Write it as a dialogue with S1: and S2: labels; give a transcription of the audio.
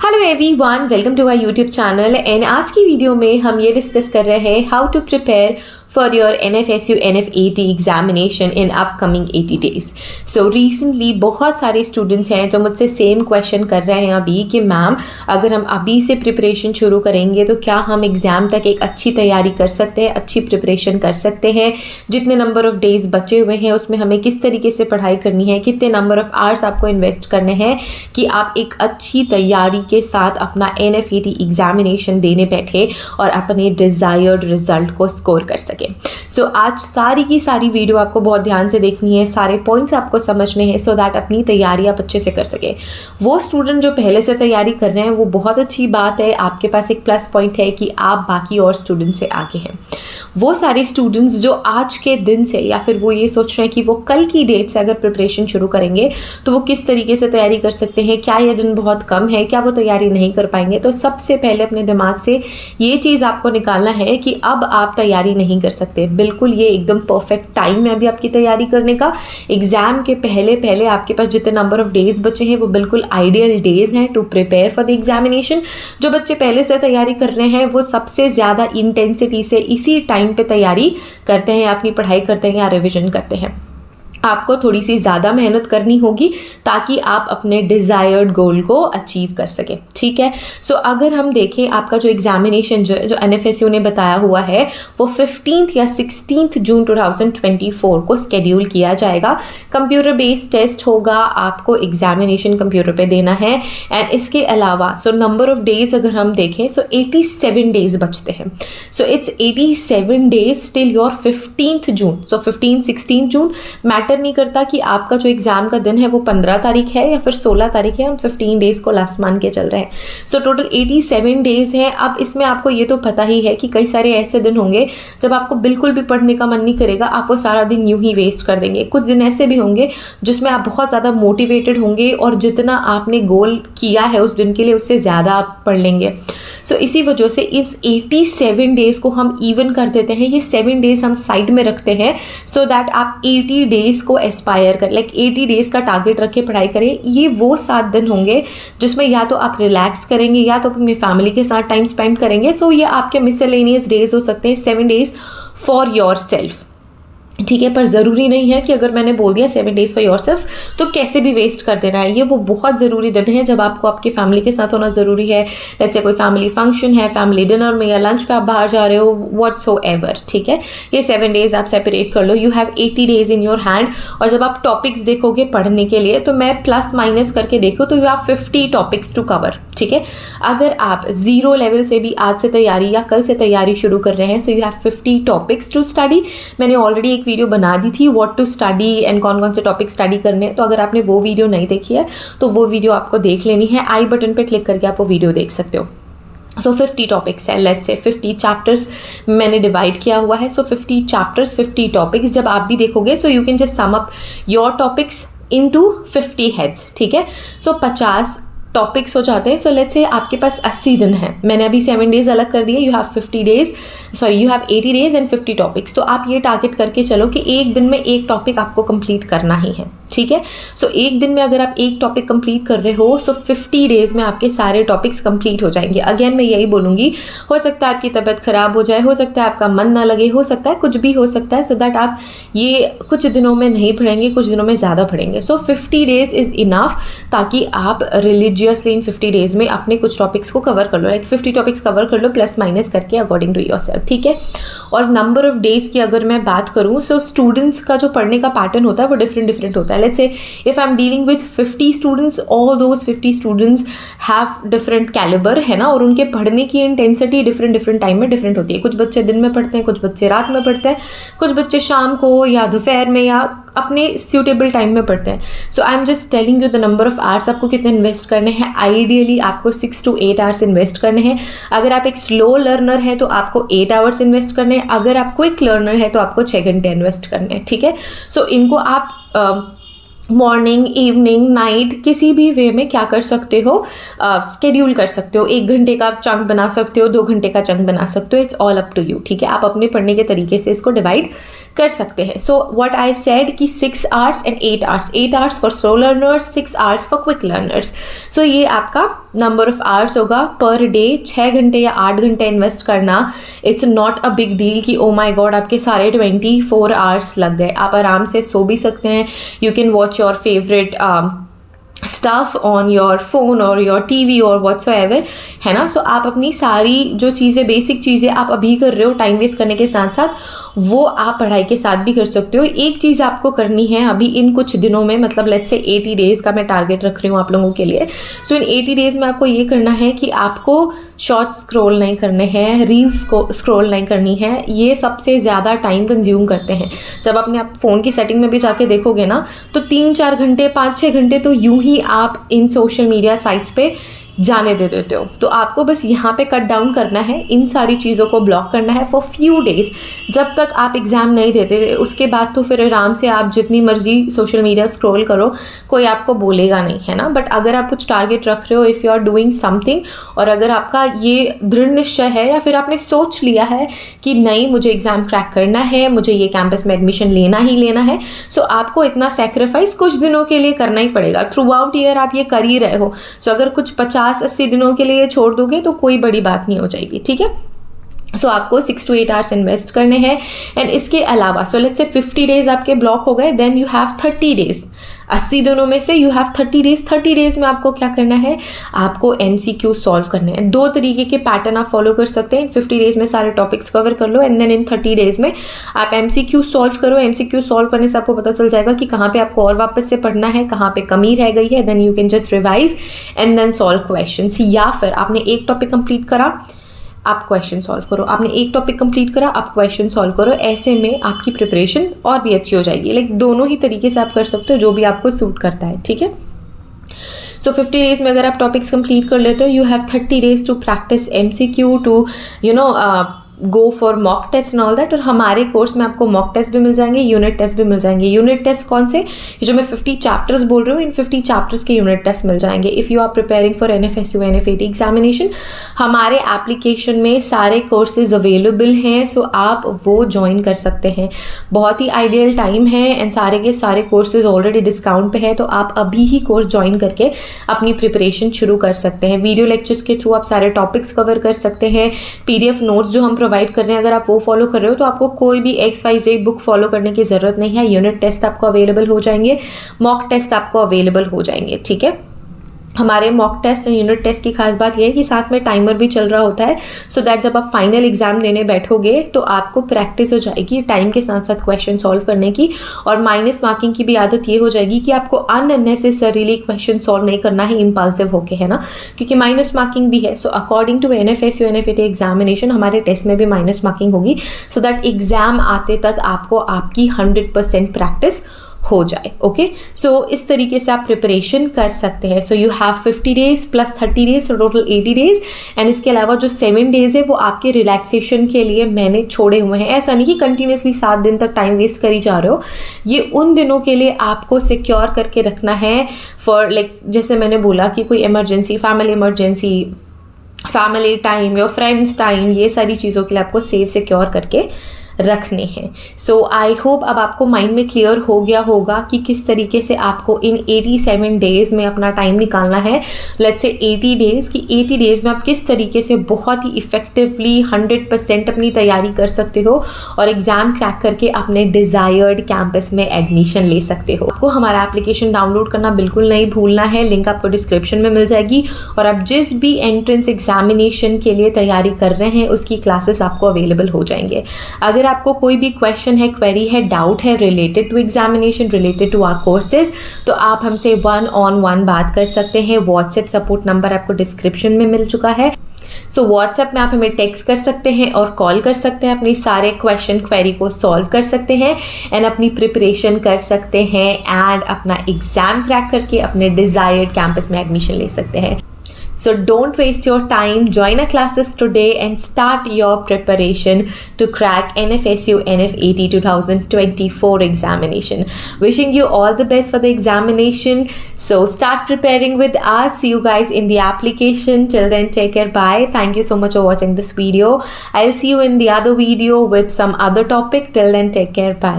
S1: Hello everyone, welcome to our YouTube channel. And आज की video में हम ये डिस्कस कर रहे हैं how to prepare for your NFSU NF80 examination in upcoming 80 days. So recently बहुत सारे स्टूडेंट्स हैं जो मुझसे सेम क्वेश्चन कर रहे हैं अभी कि मैम अगर हम अभी से प्रिपरेशन शुरू करेंगे तो क्या हम एग्ज़ाम तक एक अच्छी तैयारी कर सकते हैं, अच्छी प्रिपरेशन कर सकते हैं। जितने नंबर ऑफ़ डेज़ बचे हुए हैं उसमें हमें किस तरीके से पढ़ाई करनी है, कितने नंबर ऑफ़ आवर्स आपको इन्वेस्ट करने हैं कि आप एक अच्छी तैयारी के साथ अपना NF80 एग्जामिनेशन देने बैठे और अपने डिज़ायर्ड रिजल्ट को स्कोर कर सके। सो आज सारी की सारी वीडियो आपको बहुत ध्यान से देखनी है, सारे पॉइंट्स आपको समझने हैं सो दैट अपनी तैयारी आप अच्छे से कर सके। वो स्टूडेंट जो पहले से तैयारी कर रहे हैं वो बहुत अच्छी बात है, आपके पास एक प्लस पॉइंट है कि आप बाकी और स्टूडेंट से आगे हैं। वो सारे स्टूडेंट्स जो आज के दिन से या फिर वो ये सोच रहे हैं कि वो कल की डेट से अगर प्रिपरेशन शुरू करेंगे तो वो किस तरीके से तैयारी कर सकते हैं, क्या ये दिन बहुत कम है, क्या वो तैयारी नहीं कर पाएंगे। तो सबसे पहले अपने दिमाग से ये चीज़ आपको निकालना है कि अब आप तैयारी नहीं कर सकते। बिल्कुल ये एकदम परफेक्ट टाइम है अभी आपकी तैयारी करने का। एग्जाम के पहले पहले आपके पास जितने नंबर ऑफ डेज बचे हैं वो बिल्कुल आइडियल डेज हैं to prepare for the examination. जो बच्चे पहले से तैयारी कर रहे हैं वो सबसे ज़्यादा इंटेंसिटी से इसी टाइम पे तैयारी करते हैं, अपनी पढ़ाई करते हैं या रिविजन करते हैं। आपको थोड़ी सी ज़्यादा मेहनत करनी होगी ताकि आप अपने डिज़ायर्ड गोल को अचीव कर सकें, ठीक है। सो अगर हम देखें आपका जो एग्जामिनेशन जो NFSU ने बताया हुआ है वो 15 या 16 जून 2024 को स्केड्यूल किया जाएगा। कंप्यूटर बेस्ड टेस्ट होगा, आपको एग्जामिनेशन कंप्यूटर पे देना है। एंड इसके अलावा नंबर ऑफ डेज अगर हम देखें 87 डेज बचते हैं। So it's 87 days till your 15 June. 15-16 June matter नहीं करता कि आपका जो एग्जाम का दिन है वो 15 तारीख है या फिर 16 तारीख है, हम 15 डेज को लास्ट मान के चल रहे हैं। सो टोटल 87 डेज है। अब इसमें आपको ये तो पता ही है कि कई सारे ऐसे दिन होंगे जब आपको बिल्कुल भी पढ़ने का मन नहीं करेगा, आप वो सारा दिन यूं ही वेस्ट कर देंगे। कुछ दिन ऐसे भी होंगे जिसमें आप बहुत ज़्यादा मोटिवेटेड होंगे और जितना आपने गोल किया है उस दिन के लिए उससे ज़्यादा आप पढ़ लेंगे। सो इसी वजह से इस 87 डेज को हम इवन कर देते हैं, ये 7 डेज हम साइड में रखते हैं सो दैट आप 80 डेज को एस्पायर कर 80 डेज का टारगेट रख के पढ़ाई करें। ये वो 7 दिन होंगे जिसमें या तो आप रिलैक्स करेंगे या तो अपनी फैमिली के साथ टाइम स्पेंड करेंगे। सो ये आपके मिसलेनियस डेज हो सकते हैं, 7 डेज फॉर योर सेल्फ, ठीक है। पर ज़रूरी नहीं है कि अगर मैंने बोल दिया 7 डेज फॉर योरसेल्फ तो कैसे भी वेस्ट कर देना है। ये वो बहुत ज़रूरी दिन है जब आपको आपकी फैमिली के साथ होना ज़रूरी है। जैसे कोई फैमिली फंक्शन है, फैमिली डिनर में या लंच पे आप बाहर जा रहे हो, व्हाटसोएवर, ठीक है। ये 7 डेज आप सेपरेट कर लो। You have 80 days in your hand. और जब आप टॉपिक्स देखोगे पढ़ने के लिए तो मैं प्लस माइनस करके देखो तो you have 50 topics to cover, ठीक है। अगर आप 0 लेवल से भी आज से तैयारी या कल से तैयारी शुरू कर रहे हैं so you have 50 topics to study. मैंने ऑलरेडी एक वीडियो बना दी थी व्हाट टू स्टडी एंड कौन कौन से टॉपिक स्टडी करने हैं। तो अगर आपने वो वीडियो नहीं देखी है तो वो वीडियो आपको देख लेनी है। आई बटन पे क्लिक करके आप वो वीडियो देख सकते हो। सो 50 टॉपिक्स है, लेट्स से 50 चैप्टर्स मैंने डिवाइड किया हुआ है। सो 50 चैप्टर्स 50 टॉपिक्स जब आप भी देखोगे so you can just sum up your topics into 50 heads, ठीक है। सो 50 टॉपिक्स हो जाते हैं। सो लेट्स से आपके पास 80 दिन है, मैंने अभी 7 डेज अलग कर दिए। You have 80 days and 50 topics. तो आप ये टारगेट करके चलो कि एक दिन में एक टॉपिक आपको कंप्लीट करना ही है, ठीक है। सो एक दिन में अगर आप एक टॉपिक कंप्लीट कर रहे हो सो 50 डेज में आपके सारे टॉपिक्स कंप्लीट हो जाएंगे। अगेन मैं यही बोलूँगी, हो सकता है आपकी तबीयत खराब हो जाए, हो सकता है आपका मन ना लगे, हो सकता है कुछ भी हो सकता है, सो दैट आप ये कुछ दिनों में नहीं पढ़ेंगे, कुछ दिनों में ज़्यादा पढ़ेंगे। सो 50 डेज इज़ इनफ ताकि आप रिलीजियसली इन 50 डेज में अपने कुछ टॉपिक्स को कवर कर लो। 50 टॉपिक्स कवर कर लो प्लस माइनस करके अकॉर्डिंग टू योरसेल्फ, ठीक है। और नंबर ऑफ डेज की अगर मैं बात करूँ सो स्टूडेंट्स का जो पढ़ने का पैटर्न होता है वो डिफरेंट होता है। Let's say if I'm dealing with 50 students, all those 50 students have different caliber, है ना। और उनके पढ़ने की इंटेंसिटी डिफरेंट टाइम में डिफरेंट होती है। कुछ बच्चे दिन में पढ़ते हैं, कुछ बच्चे रात में पढ़ते हैं, कुछ बच्चे शाम को या दोपहर में या अपने सूटेबल टाइम में पढ़ते हैं। So I am just telling you the number of hours आपको कितने इन्वेस्ट करने हैं। आइडियली आपको 6 to 8 आवर्स इन्वेस्ट करने हैं। अगर आप एक स्लो लर्नर है तो आपको 8 आवर्स इन्वेस्ट करने हैं। अगर आप क्विक लर्नर है तो आपको 6 घंटे इन्वेस्ट करने हैं, ठीक है। सो इनको आप मॉर्निंग, इवनिंग, नाइट किसी भी वे में क्या कर सकते हो, शेड्यूल कर सकते हो। 1 घंटे का चंक बना सकते हो, 2 घंटे का चंक बना सकते हो। It's all up to you, ठीक है। आप अपने पढ़ने के तरीके से इसको डिवाइड कर सकते हैं. सो व्हाट आई सेड कि 6 hours and 8 hours, 8 hours for slow learners, 6 hours for quick learners. So ये आपका नंबर ऑफ आवर्स होगा पर डे. 6 घंटे या 8 घंटे इन्वेस्ट करना, it's not a big deal कि ओ माई गॉड आपके सारे 24 आवर्स लग गए. आप आराम से सो भी सकते हैं. You can watch your favourite stuff on your phone और योर टीवी और व्हाटसोएवर, है ना. सो आप अपनी सारी जो चीज़ें, बेसिक चीज़ें आप अभी कर रहे हो टाइम वेस्ट करने के साथ साथ, वो आप पढ़ाई के साथ भी कर सकते हो. एक चीज़ आपको करनी है अभी इन कुछ दिनों में, मतलब लेट्स से 80 डेज़ का मैं टारगेट रख रही हूँ आप लोगों के लिए. सो इन 80 डेज़ में आपको ये करना है कि आपको शॉर्ट स्क्रॉल नहीं करने हैं, रील्स को स्क्रॉल नहीं करनी है. ये सबसे ज़्यादा टाइम कंज्यूम करते हैं. जब अपने आप फ़ोन की सेटिंग में भी जाके देखोगे ना, तो 3-4 घंटे 5-6 घंटे तो यूं ही आप इन सोशल मीडिया साइट्स पे जाने दे देते हो. तो आपको बस यहाँ पे कट डाउन करना है, इन सारी चीज़ों को ब्लॉक करना है फॉर फ्यू डेज़. जब तक आप एग्ज़ाम नहीं देते, उसके बाद तो फिर आराम से आप जितनी मर्जी सोशल मीडिया स्क्रॉल करो, कोई आपको बोलेगा नहीं, है ना. बट अगर आप कुछ टारगेट रख रहे हो, if you are doing something, और अगर आपका ये दृढ़ निश्चय है या फिर आपने सोच लिया है कि नहीं मुझे एग्ज़ाम क्रैक करना है, मुझे ये कैंपस में एडमिशन लेना ही लेना है, सो आपको इतना सेक्रीफाइस कुछ दिनों के लिए करना ही पड़ेगा. थ्रू आउट ईयर आप ये कर ही रहे हो. सो अगर कुछ 50-80 दिनों के लिए छोड़ दोगे तो कोई बड़ी बात नहीं हो जाएगी, ठीक है. सो आपको 6 to 8 आवर्स इन्वेस्ट करने हैं. एंड इसके अलावा सो लेट्स से 50 डेज़ आपके ब्लॉक हो गए, देन यू हैव 30 डेज़. 80 दिनों में से यू हैव 30 डेज़. 30 डेज़ में आपको क्या करना है, आपको MCQ सॉल्व करने हैं. 2 तरीके के पैटर्न आप फॉलो कर सकते हैं. 50 डेज़ में सारे टॉपिक्स कवर कर लो, एंड देन इन 30 डेज़ में आप MCQ सॉल्व करो. MCQ सॉल्व करने से आपको पता चल जाएगा कि कहाँ पे आपको और वापस से पढ़ना है, कहाँ पे कमी रह गई है. Then you can just revise and then solve questions. या फिर आपने एक टॉपिक कंप्लीट करा, आप क्वेश्चन सॉल्व करो. आपने एक टॉपिक कंप्लीट करा, आप क्वेश्चन सॉल्व करो. ऐसे में आपकी प्रिपरेशन और भी अच्छी हो जाएगी. लाइक दोनों ही तरीके से आप कर सकते हो, जो भी आपको सूट करता है, ठीक है. सो 50 डेज़ में अगर आप टॉपिक्स कंप्लीट कर लेते हो, you have 30 days to practise MCQ, to go for mock test and all that. और हमारे कोर्स में आपको मॉक टेस्ट भी मिल जाएंगे, यूनिट टेस्ट भी मिल जाएंगे. यूनिट टेस्ट कौन से, जो मैं 50 चैप्टर्स बोल रही हूँ, इन 50 चैप्टर्स के यूनिट टेस्ट मिल जाएंगे. If you are preparing for NFSU NF80 examination, हमारे एप्लीकेशन में सारे कोर्सेज अवेलेबल हैं. सो आप वो ज्वाइन कर सकते हैं. बहुत ही आइडियल टाइम है, एंड सारे के सारे कोर्सेज ऑलरेडी डिस्काउंट पे है. तो आप अभी ही कोर्स ज्वाइन करके अपनी प्रिपरेशन शुरू कर सकते हैं. वीडियो लेक्चर्स के थ्रू आप सारे टॉपिक्स कवर कर सकते हैं. PDF नोट्स जो हम प्रोवाइड कर रहे हैं, अगर आप वो फॉलो कर रहे हो तो आपको कोई भी XYZ बुक फॉलो करने की ज़रूरत नहीं है. यूनिट टेस्ट आपको अवेलेबल हो जाएंगे, मॉक टेस्ट आपको अवेलेबल हो जाएंगे, ठीक है. हमारे मॉक टेस्ट और यूनिट टेस्ट की खास बात यह है कि साथ में टाइमर भी चल रहा होता है, सो दैट जब आप फाइनल एग्जाम देने बैठोगे तो आपको प्रैक्टिस हो जाएगी टाइम के साथ साथ क्वेश्चन सॉल्व करने की. और माइनस मार्किंग की भी आदत ये हो जाएगी कि आपको अननेसेसरीली क्वेश्चन सॉल्व नहीं करना है इम्पल्सिव होके, है ना, क्योंकि माइनस मार्किंग भी है. So according to NFSU NF80 examination हमारे टेस्ट में भी माइनस मार्किंग होगी, सो दैट एग्जाम आते तक आपको आपकी 100% प्रैक्टिस हो जाए. ओके, सो इस तरीके से आप प्रिपरेशन कर सकते हैं. So you have 50 days plus 30 days, so total 80 days. And इसके अलावा जो 7 डेज़ है वो आपके रिलैक्सेशन के लिए मैंने छोड़े हुए हैं. ऐसा नहीं कि कंटिन्यूसली 7 दिन तक टाइम वेस्ट करी जा रहे हो. ये उन दिनों के लिए आपको सिक्योर करके रखना है फॉर लाइक जैसे मैंने बोला कि कोई emergency, family time, your friends time, ये सारी चीज़ों के लिए आपको सेव सिक्योर करके रखने हैं. सो आई होप अब आपको माइंड में क्लियर हो गया होगा कि किस तरीके से आपको इन 87 डेज़ में अपना टाइम निकालना है. लेट्स से 80 डेज़ की 80 डेज़ में आप किस तरीके से बहुत ही इफेक्टिवली 100% अपनी तैयारी कर सकते हो और एग्ज़ाम क्रैक करके अपने डिज़ायर्ड कैंपस में एडमिशन ले सकते हो. आपको हमारा एप्लीकेशन डाउनलोड करना बिल्कुल नहीं भूलना है. लिंक आपको डिस्क्रिप्शन में मिल जाएगी. और आप जिस भी एंट्रेंस एग्जामिनेशन के लिए तैयारी कर रहे हैं उसकी क्लासेस आपको अवेलेबल हो जाएंगे. अगर आपको कोई भी क्वेश्चन है, क्वेरी है, डाउट है related to examination, related to our courses, तो आप हमसे 1-on-1 बात कर सकते हैं. व्हाट्सएप सपोर्ट नंबर आपको डिस्क्रिप्शन में मिल चुका है. सो व्हाट्सएप में आप हमें टेक्स्ट कर सकते हैं और कॉल कर सकते हैं. अपनी सारे क्वेश्चन क्वेरी को सॉल्व कर सकते हैं एंड अपनी प्रिपरेशन कर सकते हैं एंड अपना एग्जाम क्रैक करके अपने डिजायर्ड कैंपस में एडमिशन ले सकते हैं. So don't waste your time. Join our classes today and start your preparation to crack NFSU NF80 2024 examination. Wishing you all the best for the examination. So start preparing with us. See you guys in the application. Till then, take care. Bye. Thank you so much for watching this video. I'll see you in the other video with some other topic. Till then, take care. Bye.